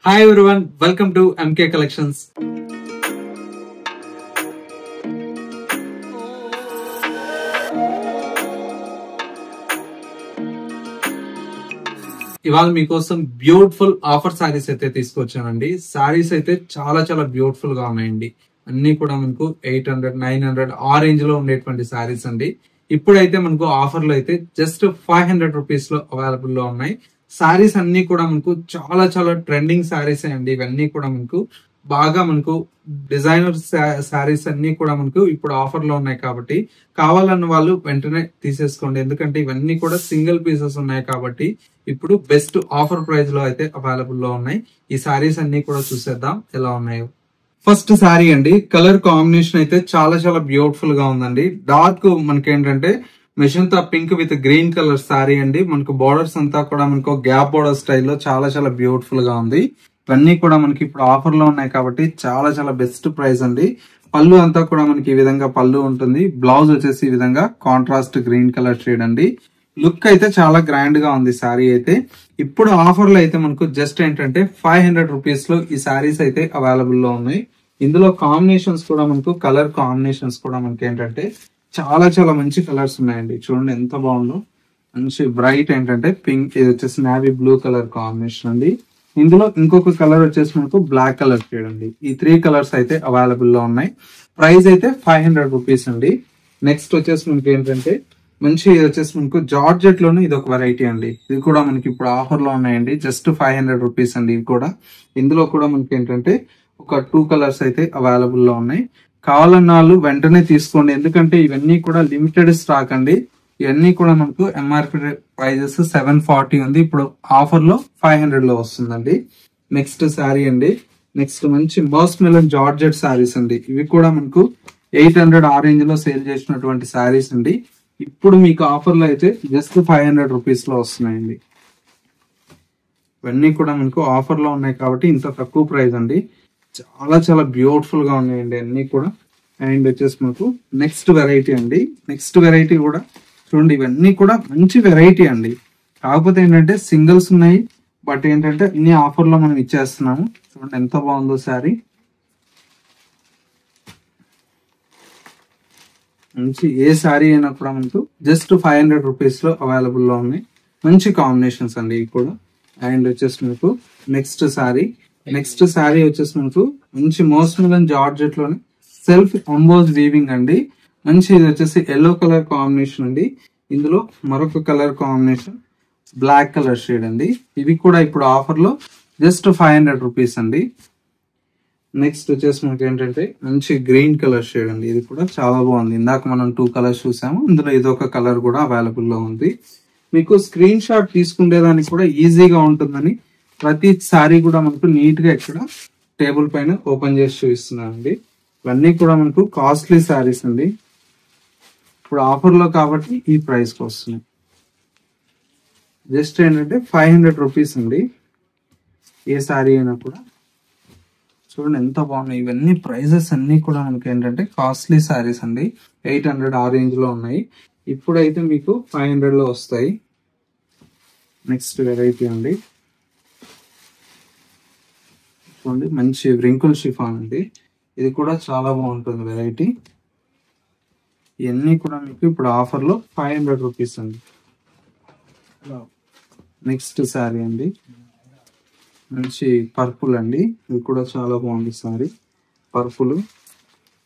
Hi everyone, welcome to MK Collections. ఇవాళ మీకోసం beautiful offer saris అయితే తీసుకొచ్చానండి. సారీస్ అయితే చాలా బ్యూటిఫుల్ గా ఉన్నాయండి. అన్ని కూడా మనకు 800, 900 ఆ రేంజ్ లో ఉండేటువంటి సారీస్ అండి. ఇప్పుడైతే మనకు ఆఫర్ లో అయితే జస్ట్ 500 రూపీస్ లో అవైలబుల్ లో ఉన్నాయి. సారీస్ అన్ని కూడా మనకు చాలా ట్రెండింగ్ సారీస్ అండి. ఇవన్నీ కూడా మనకు బాగా మనకు డిజైనర్ సారీస్ అన్ని కూడా మనకు ఇప్పుడు ఆఫర్ లో ఉన్నాయి కాబట్టి కావాలన్న వాళ్ళు వెంటనే తీసేసుకోండి. ఎందుకంటే ఇవన్నీ కూడా సింగిల్ పీసెస్ ఉన్నాయి కాబట్టి ఇప్పుడు బెస్ట్ ఆఫర్ ప్రైస్ లో అయితే అవైలబుల్ లో ఉన్నాయి. ఈ సారీస్ అన్ని కూడా చూసేద్దాం ఎలా ఉన్నాయో. ఫస్ట్ సారీ అండి, కలర్ కాంబినేషన్ అయితే చాలా బ్యూటిఫుల్ గా ఉందండి. డార్క్ మనకి ఏంటంటే మెషంతా pink with green colour sari అండి. మనకు బోర్డర్స్ అంతా కూడా మనకు గ్యాప్ బోర్డర్ స్టైల్లో చాలా బ్యూటిఫుల్ గా ఉంది. ఇవన్నీ కూడా మనకి ఇప్పుడు ఆఫర్ లో ఉన్నాయి కాబట్టి చాలా బెస్ట్ ప్రైస్ అండి. పళ్ళు అంతా కూడా మనకి ఈ విధంగా పళ్ళు ఉంటుంది. బ్లౌజ్ వచ్చేసి ఈ విధంగా కాంట్రాస్ట్ గ్రీన్ కలర్ షేడ్ అండి. లుక్ అయితే చాలా గ్రాండ్ గా ఉంది సారీ అయితే. ఇప్పుడు ఆఫర్ లో అయితే మనకు జస్ట్ ఏంటంటే 500 రూపీస్ లో ఈ సారీస్ అయితే అవైలబుల్ లో ఉన్నాయి. ఇందులో కాంబినేషన్స్ కూడా మనకు కలర్ కాంబినేషన్స్ కూడా మనకి ఏంటంటే చాలా మంచి కలర్స్ ఉన్నాయండి. చూడండి ఎంత బాగుందో. మంచి బ్రైట్ ఏంటంటే పింక్, ఇది వచ్చేసి నావీ బ్లూ కలర్ కాంబినేషన్ అండి. ఇందులో ఇంకొక కలర్ వచ్చేసి మనకు బ్లాక్ కలర్ షేడ్ అండి. ఈ 3 కలర్స్ అయితే అవైలబుల్ లో ఉన్నాయి. ప్రైస్ అయితే 500 రూపీస్ అండి. నెక్స్ట్ వచ్చేసి మనకి ఏంటంటే మంచి ఇది వచ్చేసి మనకు జార్జెట్ లోనే ఇది ఒక వెరైటీ అండి. ఇది కూడా మనకి ఇప్పుడు ఆఫర్ లో ఉన్నాయండి. జస్ట్ 500 రూపీస్ అండి. ఇవి కూడా ఇందులో కూడా మనకి ఏంటంటే ఒక 2 కలర్స్ అయితే అవైలబుల్ లో ఉన్నాయి. కావాలన్న వాళ్ళు వెంటనే తీసుకోండి. ఎందుకంటే ఇవన్నీ కూడా లిమిటెడ్ స్టాక్ అండి. ఇవన్నీ కూడా మనకు ఎంఆర్పి ప్రైజెస్ 740 ఉంది. ఇప్పుడు ఆఫర్ లో 500 లో వస్తుందండి. నెక్స్ట్ శారీ అండి. నెక్స్ట్ మంచి మోస్ మెలన్ జార్జెట్ శారీస్ అండి. ఇవి కూడా మనకు 800 ఆ రేంజ్ లో సేల్ చేసినటువంటి శారీస్ అండి. ఇప్పుడు మీకు ఆఫర్ లో అయితే జస్ట్ 500 రూపీస్ లో వస్తున్నాయండి. ఇవన్నీ కూడా మనకు ఆఫర్ లో ఉన్నాయి కాబట్టి ఇంత తక్కువ ప్రైస్ అండి. చాలా బ్యూటిఫుల్ గా ఉన్నాయండి అన్ని కూడా. అండ్ వచ్చేసి మనకు నెక్స్ట్ వెరైటీ అండి. నెక్స్ట్ వెరైటీ కూడా చూడండి, ఇవన్నీ కూడా మంచి వెరైటీ అండి. కాకపోతే ఏంటంటే సింగిల్స్ ఉన్నాయి, బట్ ఏంటంటే అన్ని ఆఫర్ లో మనం ఇచ్చేస్తున్నాము. చూడండి ఎంత బాగుందో శారీ. మంచి ఏ శారీ అయినా కూడా మనకు జస్ట్ 500 రూపీస్ లో అవైలబుల్ లో ఉన్నాయి. మంచి కాంబినేషన్స్ అండి ఇవి కూడా. అండ్ వచ్చేసి మనకు నెక్స్ట్ శారీ వచ్చేసి మనకు మంచి మోస్ మెలన్ జార్జెట్ లోనే సెల్ఫ్ ఎంబోజ్ వీవింగ్ అండి. మంచి ఇది వచ్చేసి ఎల్లో కలర్ కాంబినేషన్ అండి. ఇందులో మరొక colour combination black colour shade అండి. ఇవి కూడా ఇప్పుడు ఆఫర్ లో జస్ట్ 500 రూపీస్ అండి. నెక్స్ట్ వచ్చేసి మనకి ఏంటంటే మంచి గ్రీన్ కలర్ షేడ్ అండి. ఇది కూడా చాలా బాగుంది. ఇందాక మనం 2 కలర్స్ చూసాము, ఇందులో ఇదొక కలర్ కూడా అవైలబుల్ లో ఉంది. మీకు స్క్రీన్ షాట్ తీసుకునేదానికి కూడా ఈజీగా ఉంటుందని ప్రతి సారీ కూడా మనకు నీట్ గా ఇక్కడ టేబుల్ పైన ఓపెన్ చేసి చూపిస్తున్నానండి. ఇవన్నీ కూడా మనకు కాస్ట్లీ సారీస్ అండి. ఇప్పుడు ఆఫర్ లో కాబట్టి ఈ ప్రైస్ కి వస్తున్నాయి. జస్ట్ ఏంటంటే 500 రూపీస్ అండి. ఏ సారీ అయినా కూడా చూడండి ఎంత బాగున్నాయి. ఇవన్నీ ప్రైజెస్ అన్ని కూడా మనకి ఏంటంటే కాస్ట్లీ సారీస్ అండి. 800 ఆ రేంజ్ లో ఉన్నాయి. ఇప్పుడైతే మీకు 500 లో వస్తాయి. నెక్స్ట్ వెరైటీ అండి. చూడండి మంచి వ్రింకుల్ షిఫాన్ అండి. ఇది కూడా చాలా బాగుంటుంది వెరైటీ. ఇవన్నీ కూడా మీకు ఇప్పుడు ఆఫర్ లో 500 రూపీస్ అండి. నెక్స్ట్ శారీ అండి. మంచి పర్పుల్ అండి. ఇది కూడా చాలా బాగుంది సారీ. పర్పుల్,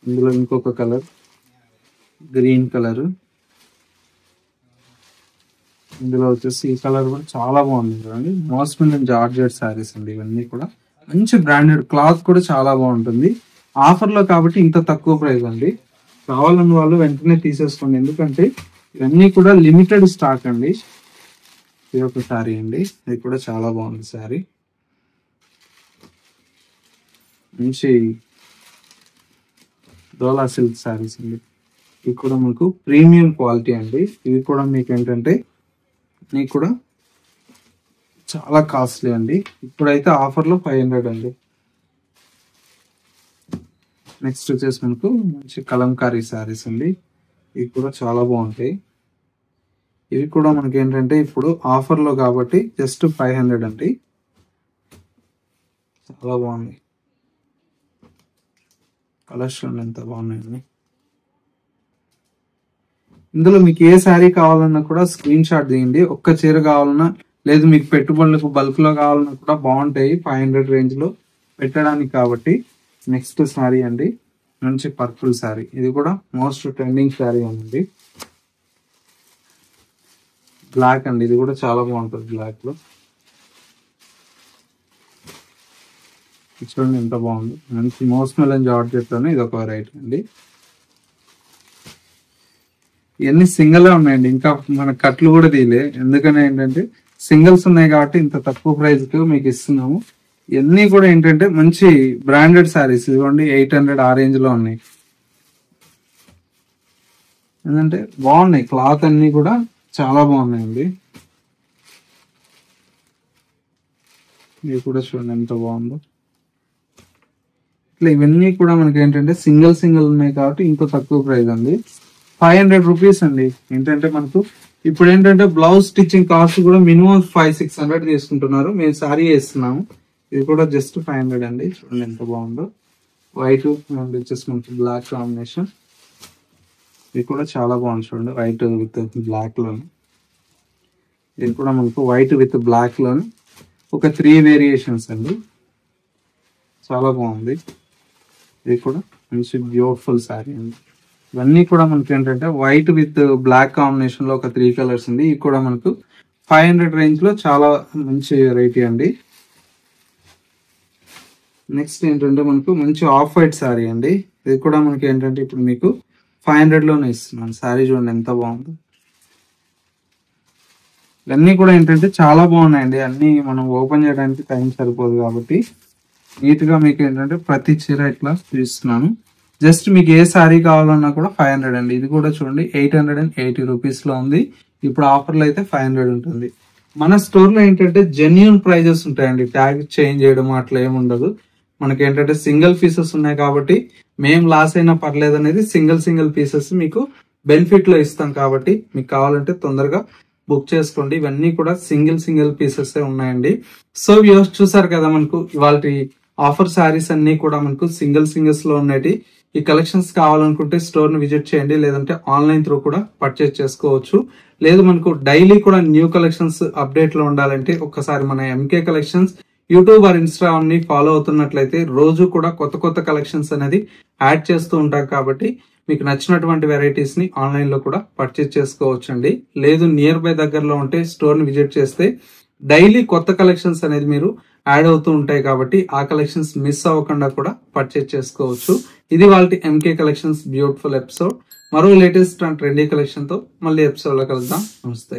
ఇందులో ఇంకొక కలర్ గ్రీన్ కలర్, ఇందులో వచ్చేసి ఈ కలర్ కూడా చాలా బాగుంది చూడండి. మోస్ మెలన్ జార్జెట్ శారీస్ అండి. ఇవన్నీ కూడా మంచి బ్రాండెడ్, క్లాత్ కూడా చాలా బాగుంటుంది. ఆఫర్ లో కాబట్టి ఇంత తక్కువ ప్రైస్ అండి. కావాలన్న వాళ్ళు వెంటనే తీసేసుకోండి. ఎందుకంటే ఇవన్నీ కూడా లిమిటెడ్ స్టాక్ అండి. ఇది ఒక శారీ అండి. ఇది కూడా చాలా బాగుంది శారీ. మంచి డోలా సిల్క్ శారీస్ అండి. ఇవి కూడా మనకు ప్రీమియం క్వాలిటీ అండి. ఇవి కూడా మీకు ఏంటంటే మీకు కూడా చాలా కాస్ట్లీ అండి. ఇప్పుడైతే ఆఫర్ లో 500 అండి. నెక్స్ట్ వచ్చేసి మనకు మంచి కలంకారీ శారీస్ అండి. ఇవి కూడా చాలా బాగుంటాయి. ఇవి కూడా మనకి ఏంటంటే ఇప్పుడు ఆఫర్ లో కాబట్టి జస్ట్ 500 అండి. చాలా బాగుంది. కలర్స్ ఎంత బాగున్నాయండి. ఇందులో మీకు ఏ శారీ కావాలన్నా కూడా స్క్రీన్ షాట్ తీయండి. ఒక్క చీర కావాలన్నా లేదు మీకు పెట్టుబడులకు బల్క్ లో కావాలన్నా కూడా బాగుంటాయి 500 రేంజ్ లో పెట్టడానికి. కాబట్టి నెక్స్ట్ శారీ అండి, మంచి పర్పుల్ శారీ. ఇది కూడా మోస్ట్ ట్రెండింగ్ శారీ అండి. బ్లాక్ అండి, ఇది కూడా చాలా బాగుంటుంది బ్లాక్ లో. చూడండి ఎంత బాగుంది. మంచి మోస్ట్ మెలన్ జార్జెట్ ఇది ఒక వెరైటీ అండి. ఇవన్నీ సింగిల్ ఉన్నాయండి, ఇంకా మన కట్లు కూడా తీయలే. ఎందుకని ఏంటంటే సింగిల్స్ ఉన్నాయి కాబట్టి ఇంత తక్కువ ప్రైస్ కి మీకు ఇస్తున్నాము. ఇవన్నీ కూడా ఏంటంటే మంచి బ్రాండెడ్ శారీస్. ఇదిగోండి 800 ఆ రేంజ్ లో ఉన్నాయి. ఏంటంటే బాగున్నాయి, క్లాత్ అన్ని కూడా చాలా బాగున్నాయండి. ఇది కూడా చూడండి ఎంత బాగుందో. ఇట్లా ఇవన్నీ కూడా మనకి ఏంటంటే సింగిల్ ఉన్నాయి కాబట్టి ఇంకో తక్కువ ప్రైస్ అండి. 500 రూపీస్ అండి. ఏంటంటే మనకు ఇప్పుడు ఏంటంటే బ్లౌజ్ స్టిచ్చింగ్ కాస్ట్ కూడా మినిమం 500-600 తీసుకుంటున్నారు. మేము సారీ వేస్తున్నాము. ఇది కూడా జస్ట్ 500 అండి. చూడండి ఎంత బాగుందో. వైట్ వచ్చేసి మనకి బ్లాక్ కాంబినేషన్. ఇది కూడా చాలా బాగుంది చూడండి, వైట్ విత్ బ్లాక్ లోని. ఇది కూడా మనకు వైట్ విత్ బ్లాక్ లోని ఒక 3 వేరియేషన్స్ అండి. చాలా బాగుంది. ఇది కూడా మంచి బ్యూటిఫుల్ శారీ అండి. ఇవన్నీ కూడా మనకి ఏంటంటే వైట్ విత్ బ్లాక్ కాంబినేషన్ లో ఒక 3 కలర్స్ ఉంది. ఇది కూడా మనకు 500 రేంజ్ లో చాలా మంచి వెరైటీ అండి. నెక్స్ట్ ఏంటంటే మనకు మంచి ఆఫ్ వైట్ శారీ అండి. ఇది కూడా మనకి ఏంటంటే ఇప్పుడు మీకు 500 లోనే ఇస్తున్నాను. శారీ చూడండి ఎంత బాగుంది. ఇవన్నీ కూడా ఏంటంటే చాలా బాగున్నాయండి. అన్ని మనం ఓపెన్ చేయడానికి టైం సరిపోదు కాబట్టి నీట్ గా మీకు ఏంటంటే ప్రతి చీర ఇట్లా చూస్తున్నాను. జస్ట్ మీకు ఏ శారీ కావాలన్నా కూడా 500 అండి. ఇది కూడా చూడండి 880 రూపీస్ లో ఉంది. ఇప్పుడు ఆఫర్లో అయితే 500 ఉంటుంది. మన స్టోర్ లో ఏంటంటే జెన్యూన్ ప్రైజెస్ ఉంటాయండి. ట్యాగ్ చేంజ్ చేయడం అట్లా ఏమి ఉండదు. మనకి ఏంటంటే సింగిల్ పీసెస్ ఉన్నాయి కాబట్టి మేము లాస్ అయినా పర్లేదు అనేది సింగిల్ పీసెస్ మీకు బెనిఫిట్ లో ఇస్తాం. కాబట్టి మీకు కావాలంటే తొందరగా బుక్ చేసుకోండి. ఇవన్నీ కూడా సింగిల్ పీసెస్ ఉన్నాయండి. సో వ్యూవర్స్ చూసారు కదా, మనకు ఇవాళ ఆఫర్ శారీస్ అన్ని కూడా మనకు సింగిల్స్ లో ఉన్నాయి. ఈ కలెక్షన్స్ కావాలనుకుంటే స్టోర్ ని విజిట్ చేయండి, లేదంటే ఆన్లైన్ త్రూ కూడా పర్చేస్ చేసుకోవచ్చు. లేదు మనకు డైలీ కూడా న్యూ కలెక్షన్స్ అప్డేట్ లో ఉండాలంటే ఒక్కసారి మన MK collections YouTube or Instagram ని ఫాలో అవుతున్నట్లయితే రోజు కూడా కొత్త కలెక్షన్స్ అనేది యాడ్ చేస్తూ ఉంటాం. కాబట్టి మీకు నచ్చినటువంటి వెరైటీస్ ని ఆన్లైన్ లో కూడా పర్చేస్ చేసుకోవచ్చు అండి. లేదు నియర్ బై దగ్గరలో ఉంటే స్టోర్ ని విజిట్ చేస్తే డైలీ కొత్త కలెక్షన్స్ అనేది మీరు యాడ్ అవుతూ ఉంటాయి. కాబట్టి ఆ కలెక్షన్స్ మిస్ అవ్వకుండా కూడా పర్చేస్ చేసుకోవచ్చు. ఇది వాళ్ళ ఎంకే కలెక్షన్స్ బ్యూటిఫుల్ ఎపిసోడ్. మరో లేటెస్ట్ అండ్ ట్రెండీ కలెక్షన్ తో మళ్ళీ ఎపిసోడ్ లో కలుద్దాం. నమస్తే.